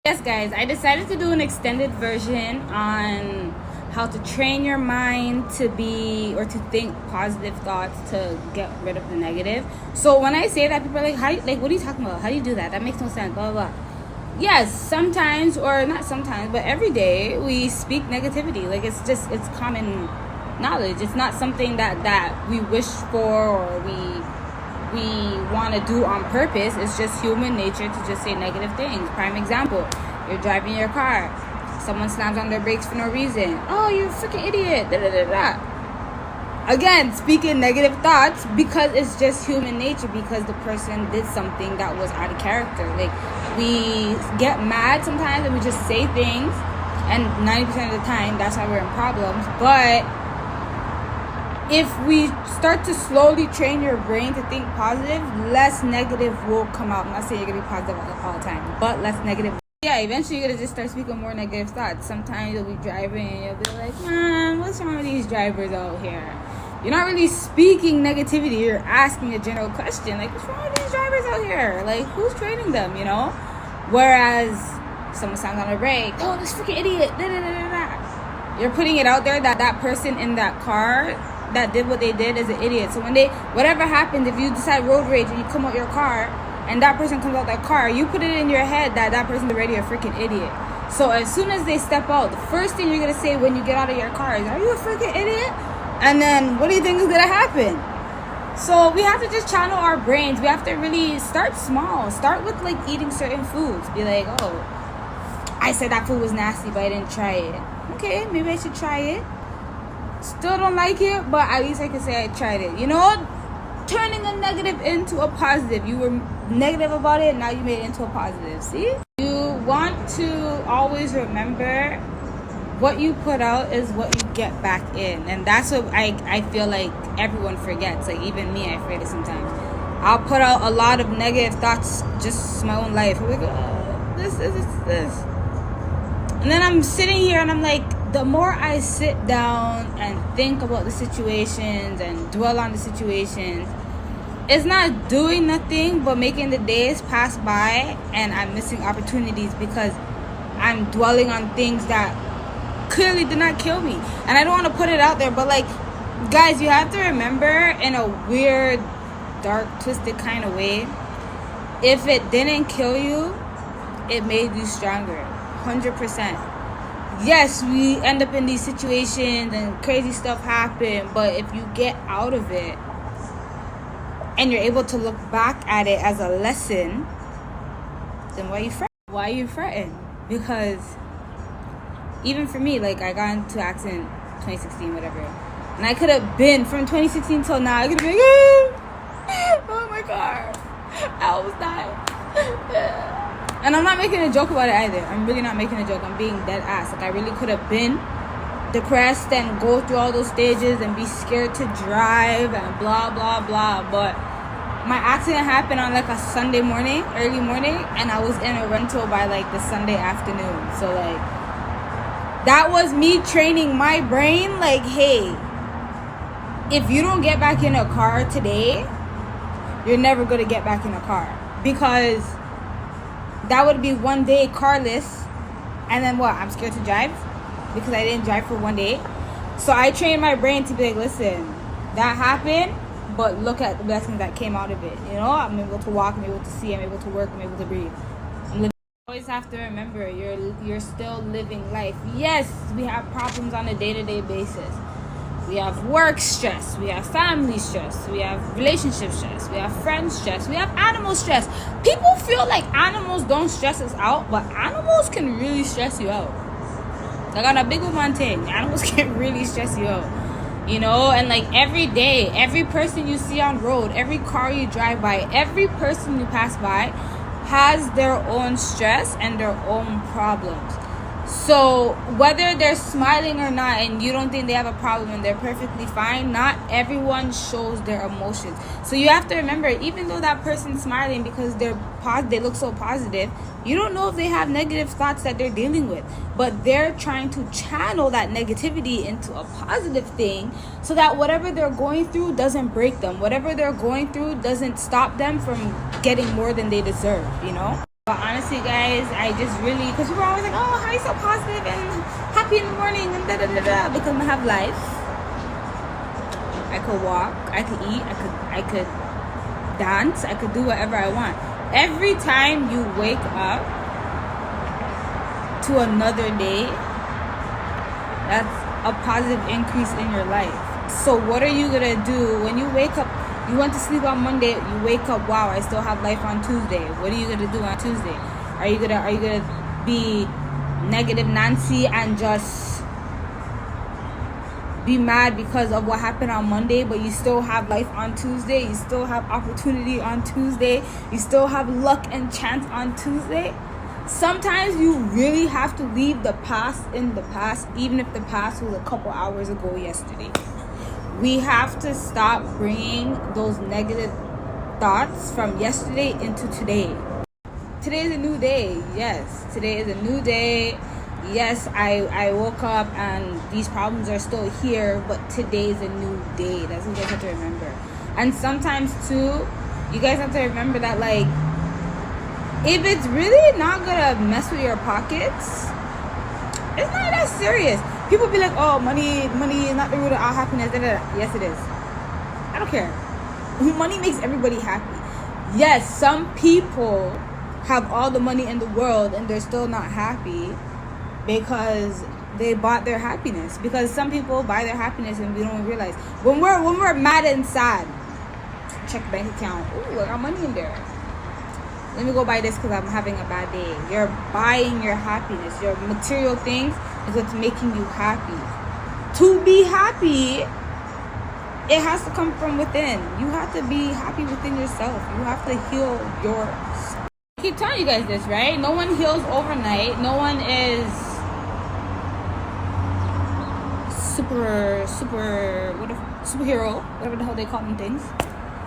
Yes, guys, I decided to do an extended version on how to train your mind to be or to think positive thoughts to get rid of the negative. So when I say that, people are like, "How? Like, what are you talking about? How do you do that? That makes no sense." Blah blah blah. Yes, sometimes, or not sometimes, but every day we speak negativity. Like it's common knowledge. It's not something that we wish for or we want to do on purpose. It's just human nature to just say negative things. Prime example, you're driving your car, someone slams on their brakes for no reason. Oh, you're a freaking idiot. Da, da, da, da. Again, speaking negative thoughts because it's just human nature, because the person did something that was out of character. Like, we get mad sometimes and we just say things, and 90% of the time that's why we're in problems. But if we start to slowly train your brain to think positive, less negative will come out. I'm not saying you're going to be positive all the time, but less negative. Yeah, eventually you're going to just start speaking more negative thoughts. Sometimes you'll be driving and you'll be like, man, what's wrong with these drivers out here? You're not really speaking negativity. You're asking a general question. Like, what's wrong with these drivers out here? Like, who's training them, you know? Whereas someone sounds on a brake. Oh, this freaking idiot. Da, da, da, da, da. You're putting it out there that that person in that car that did what they did is an idiot. So when whatever happens, if you decide road rage and you come out your car and that person comes out that car, you put it in your head that that person's already a freaking idiot. So as soon as they step out, the first thing you're going to say when you get out of your car is, are you a freaking idiot? And then what do you think is going to happen? So we have to just channel our brains. We have to really start small. Start with like eating certain foods. Be like, oh, I said that food was nasty, but I didn't try it. Okay, maybe I should try it. Still don't like it, but at least I can say I tried it. You know, turning a negative into a positive. You were negative about it, now you made it into a positive. See? You want to always remember what you put out is what you get back in. And that's what I feel like everyone forgets. Like, even me, I forget it sometimes. I'll put out a lot of negative thoughts, just my own life. I'm like, oh, this. And then I'm sitting here and I'm like, the more I sit down and think about the situations and dwell on the situations, it's not doing nothing but making the days pass by, and I'm missing opportunities because I'm dwelling on things that clearly did not kill me. And I don't want to put it out there, but like, guys, you have to remember, in a weird, dark, twisted kind of way, if it didn't kill you, it made you stronger. 100%. Yes, we end up in these situations and crazy stuff happen, but if you get out of it and you're able to look back at it as a lesson, then why are you fretting? Why are you fretting? Because even for me, like, I got into accident 2016, whatever, and I could have been, from 2016 till now, I could have been like, oh my God, I almost died. And I'm not making a joke about it either. I'm really not making a joke. I'm being dead ass. Like, I really could have been depressed and go through all those stages and be scared to drive and blah, blah, blah. But my accident happened on like a Sunday morning, early morning, and I was in a rental by like the Sunday afternoon. So like, that was me training my brain. Like, hey, if you don't get back in a car today, you're never going to get back in a car. Because that would be one day carless, and then what? I'm scared to drive because I didn't drive for one day. So I trained my brain to be like, listen, that happened, but look at the blessings that came out of it. You know, I'm able to walk, I'm able to see, I'm able to work, I'm able to breathe. You always have to remember, you're still living life. Yes, we have problems on a day-to-day basis. We have work stress, we have family stress, we have relationship stress, we have friend stress, we have animal stress. People feel like animals don't stress us out, but animals can really stress you out. Like, on a big woman thing, animals can really stress you out. You know, and like, every day, every person you see on road, every car you drive by, every person you pass by has their own stress and their own problems. So whether they're smiling or not, and you don't think they have a problem and they're perfectly fine, not everyone shows their emotions. So you have to remember, even though that person's smiling because they look so positive, you don't know if they have negative thoughts that they're dealing with. But they're trying to channel that negativity into a positive thing so that whatever they're going through doesn't break them. Whatever they're going through doesn't stop them from getting more than they deserve, you know? But honestly, guys, I just really, because people are always like, oh, how are you so positive and happy in the morning and da da da da, because I have life. I could walk, I could eat, I could dance, I could do whatever I want. Every time you wake up to another day, that's a positive increase in your life. So what are you gonna do when you wake up? You went to sleep on Monday, you wake up, wow, I still have life on Tuesday. What are you gonna do on Tuesday? Are you gonna be negative Nancy and just be mad because of what happened on Monday, but you still have life on Tuesday, you still have opportunity on Tuesday, you still have luck and chance on Tuesday? Sometimes you really have to leave the past in the past, even if the past was a couple hours ago yesterday. We have to stop bringing those negative thoughts from yesterday into today. Today is a new day. Yes, today is a new day. Yes, I woke up and these problems are still here, but today is a new day. That's what you guys have to remember. And sometimes too, you guys have to remember that, like, if it's really not gonna mess with your pockets, it's not that serious. People be like, oh, money is not the root of all happiness. Da, da, da. Yes, it is. I don't care. Money makes everybody happy. Yes, some people have all the money in the world and they're still not happy because they bought their happiness. Because some people buy their happiness and we don't realize. When we're mad and sad, check bank account. Ooh, I got money in there. Let me go buy this because I'm having a bad day. You're buying your happiness. Your material things is what's making you happy. To be happy, it has to come from within. You have to be happy within yourself. You have to heal yourself. I keep telling you guys this, right? No one heals overnight. No one is superhero, whatever the hell they call them things.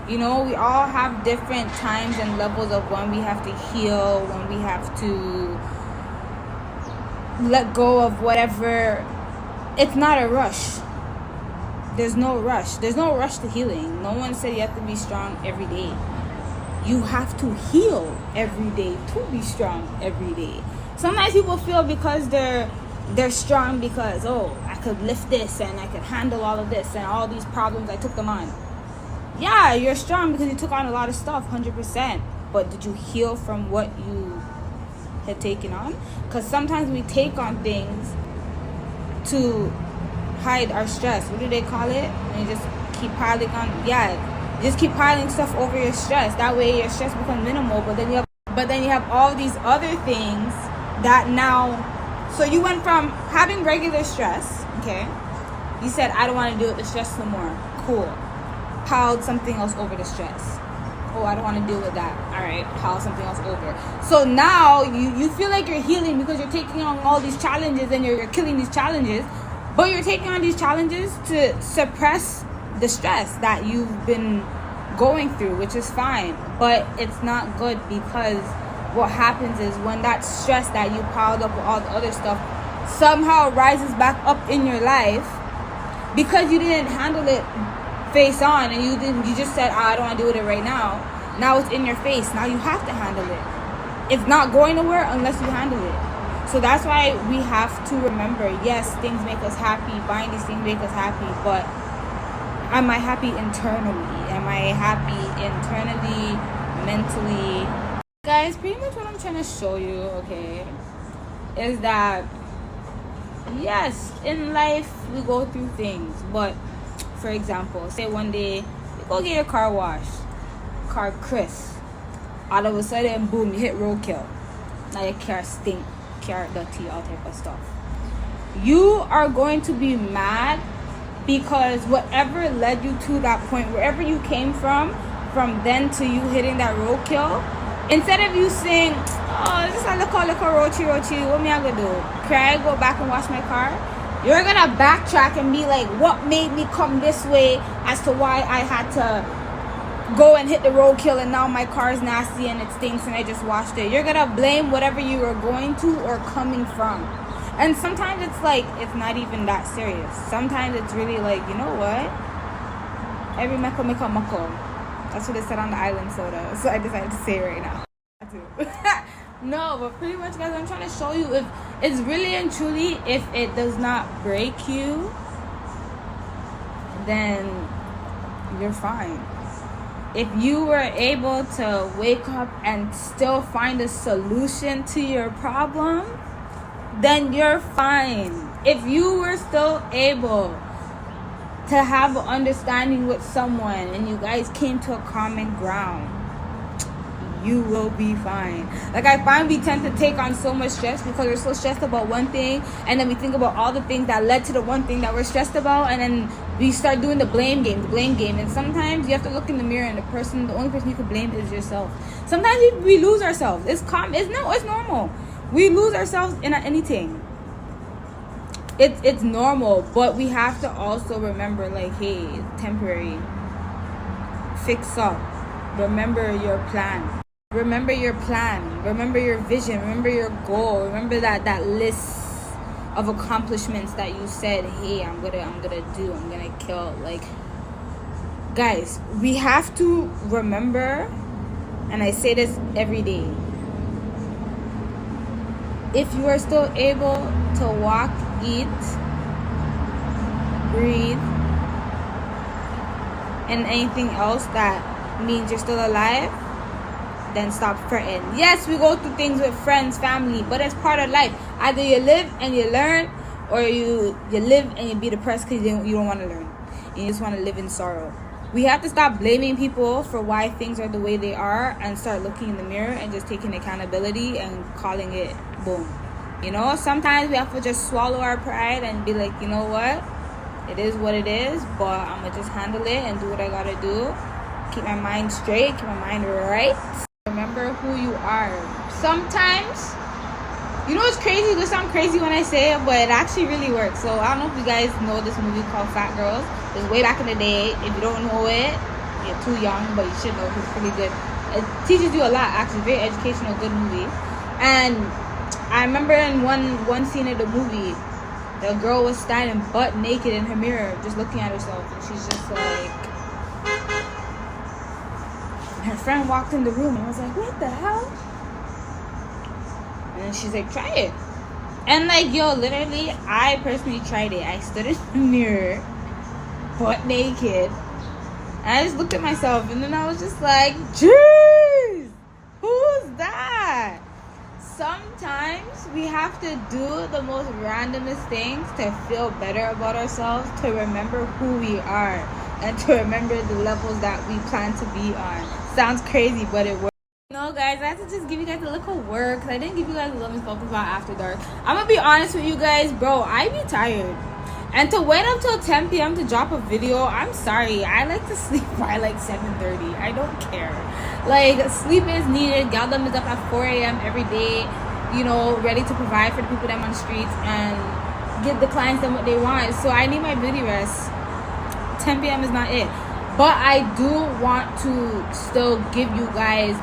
You know, we all have different times and levels of when we have to heal, when we have to let go of whatever. It's not a rush. There's no rush. There's no rush to healing. No one said you have to be strong every day. You have to heal every day to be strong every day. Sometimes people feel because they're strong because, oh, I could lift this and I could handle all of this and all these problems, I took them on. Yeah, you're strong because you took on a lot of stuff, 100%. But did you heal from what you had taken on? Because sometimes we take on things to hide our stress. What do they call it? And you just keep piling on. Yeah, you just keep piling stuff over your stress. That way your stress becomes minimal. But then you have all these other things that now. So you went from having regular stress. Okay, you said I don't want to deal with the stress no more. Cool. Piled something else over the stress. Oh, I don't want to deal with that. All right, pile something else over. So now you feel like you're healing because you're taking on all these challenges and you're killing these challenges, but you're taking on these challenges to suppress the stress that you've been going through, which is fine, but it's not good because what happens is when that stress that you piled up with all the other stuff somehow rises back up in your life because you didn't handle it face on and you just said, oh, I don't want to deal with it right now. Now it's in your face. Now you have to handle it. It's not going nowhere unless you handle it. So that's why we have to remember, yes, things make us happy, buying these things make us happy, but am I happy internally? Am I happy internally, mentally? Guys, pretty much what I'm trying to show you, okay, is that yes, in life we go through things, but for example, say one day you go get your car washed, car crisp, all of a sudden boom, you hit roadkill. Now your car stink, car dirty, all type of stuff. You are going to be mad because whatever led you to that point, wherever you came from then to you hitting that roadkill, instead of you saying, oh, this is a little roachy, what me I gonna do? Cry, go back and wash my car? You're gonna backtrack and be like, what made me come this way as to why I had to go and hit the roadkill and now my car's nasty and it stinks and I just washed it. You're gonna blame whatever you were going to or coming from. And sometimes it's like, it's not even that serious. Sometimes it's really like, you know what? Every meko make a mako. That's what they said on the island soda. So I decided to say it right now. No, but pretty much, guys, I'm trying to show you, if it's really and truly, if it does not break you, then you're fine. If you were able to wake up and still find a solution to your problem, then you're fine. If you were still able to have an understanding with someone and you guys came to a common ground, you will be fine. Like, I find we tend to take on so much stress because we're so stressed about one thing, and then we think about all the things that led to the one thing that we're stressed about, and then we start doing the blame game. And sometimes you have to look in the mirror, and the only person you can blame is yourself. Sometimes we lose ourselves. It's normal. We lose ourselves in anything. It's normal, but we have to also remember, like, hey, it's temporary. Fix up. Remember your plan. Remember your plan. Remember your vision. Remember your goal. Remember that list of accomplishments that you said, hey, I'm gonna kill. Like, guys, we have to remember, and I say this every day, if you are still able to walk, eat, breathe, and anything else that means you're still alive, then stop fretting. Yes, we go through things with friends, family, but it's part of life. Either you live and you learn, or you live and you be depressed because you don't want to learn. You just want to live in sorrow. We have to stop blaming people for why things are the way they are and start looking in the mirror and just taking accountability and calling it boom. You know, sometimes we have to just swallow our pride and be like, you know what? It is what it is, but I'm going to just handle it and do what I got to do. Keep my mind straight, keep my mind right. Remember who you are. Sometimes, you know, it's crazy. It sounds crazy when I say it, but it actually really works. So I don't know if you guys know this movie called Fat Girls. It was way back in the day. If you don't know it, you're too young, but you should know because it's pretty good. It teaches you a lot, actually. Very educational, good movie. And I remember in one scene of the movie, the girl was standing butt naked in her mirror, just looking at herself, and she's just like. Her friend walked in the room and was like, what the hell? And then she's like, try it. And like, yo, literally, I personally tried it. I stood in the mirror, butt naked, and I just looked at myself, and then I was just like, jeez, who's that? Sometimes we have to do the most randomest things to feel better about ourselves, to remember who we are, and to remember the levels that we plan to be on. Sounds crazy, but it works. No, guys, I have to just give you guys a little word because I didn't give you guys a Love and Focus about After Dark. I'm going to be honest with you guys, bro. I be tired. And to wait until 10 p.m. to drop a video, I'm sorry. I like to sleep by like 7:30. I don't care. Like, sleep is needed. Galdem is up at 4 a.m. every day, you know, ready to provide for the people that I'm on the streets and give the clients them what they want. So I need my beauty rest. 10 p.m. is not it. But I do want to still give you guys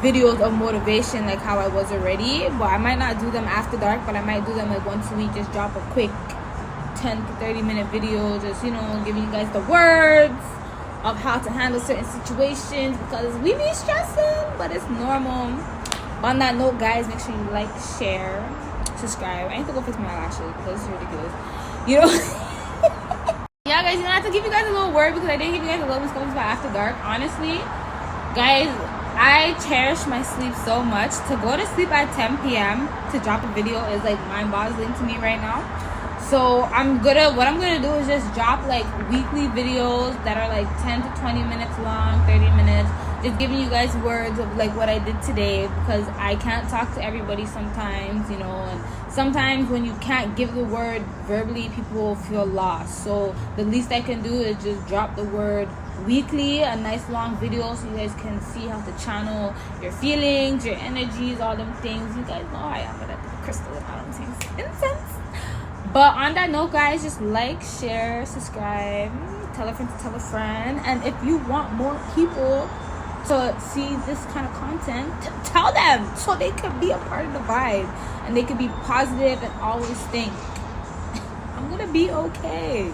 videos of motivation like how I was already. But I might not do them after dark, but I might do them like once a week. Just drop a quick 10 to 30 minute video, just, you know, giving you guys the words of how to handle certain situations because we be stressing, but it's normal. On that note, guys, make sure you like, share, subscribe. I need to go fix my eyelashes because it's ridiculous. You know? Yeah, guys, I have to give you guys a little word because I didn't give you guys a Love and Focus about After Dark. Honestly, guys, I cherish my sleep so much. To go to sleep at 10 p.m. to drop a video is like mind-boggling to me right now. So what I'm gonna do is just drop like weekly videos that are like 10 to 20 minutes long, 30 minutes, just giving you guys words of like what I did today because I can't talk to everybody sometimes, you know, and sometimes when you can't give the word verbally, people feel lost. So the least I can do is just drop the word weekly, a nice long video so you guys can see how to channel your feelings, your energies, all them things. You guys know I am at the crystal and all them things. Incense. But on that note, guys, just like, share, subscribe, tell a friend. And if you want more people to see this kind of content, tell them so they can be a part of the vibe and they can be positive and always think, I'm gonna be okay.